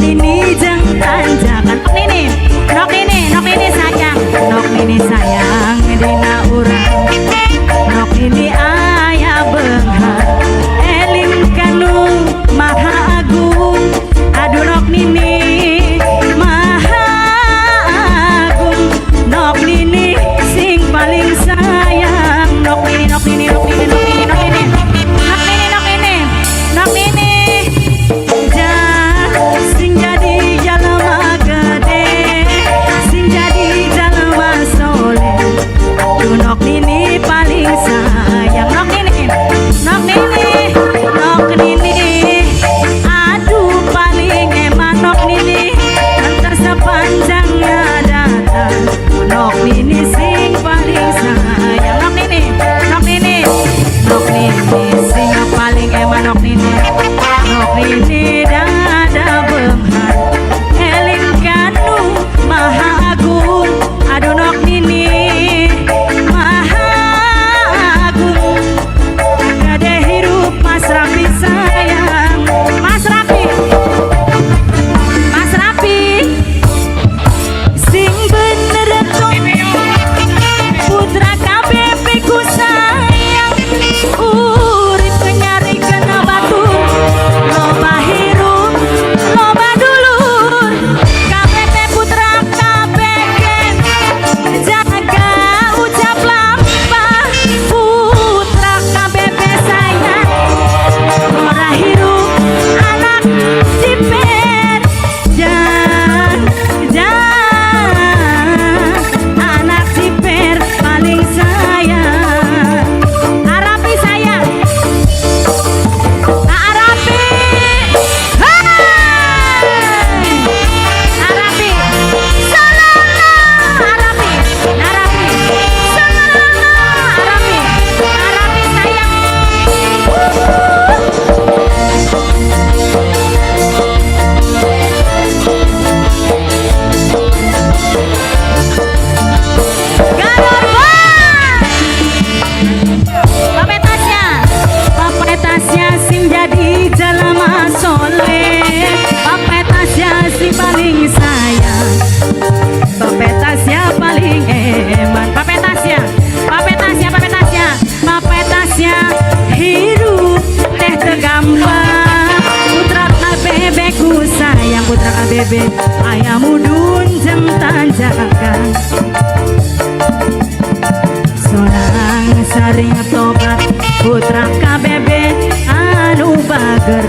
nini jeng tanjakan. Nok ini sayang, nok ini sayang dina urang. Nok ini aya beunghar eling kanu maha agung. Aduh nok nini maha agung, nok nini sing paling sayang. Nok nini nok nini nok nini nok nini nok nini nok nini nok nini sing jadi jalma gede, sing jadi jalma soleh. Aduh nok nini paling sayang. Nok nini nok nini nok nini, aduh paling eman nok nini antar sepanjang datang. Nok nini sing paling sayang. Nok nini nok nini nok nini sing paling eman. Nok nini dada beunghar eling kanu maha agung. Aduh nok nini maha agung, gede hirup Mas Rafi sayang. Mas Rafi sing bener tuh putra KBP ku sayang. Urip nyari kena batu, loba hirup loba dulur. KBP putra KBP jaga ucap lampah. Putra KBP sayang ora hirup anak ciper. Anak ciper paling sayang. Arapi sayang, Arapi, Arapi, salala, Arapi, salala, Arapi sayang. Pape Tasya sing jadi jalma soleh. Pape Tasya sing paling sayang. Pape Tasya paling eman. Pape Tasya hirup teh tegambang. Putra KBB ku sayang, putra KBB aya mudun jeng tanjakan. Sonang saring tobat putra KBB anu bager.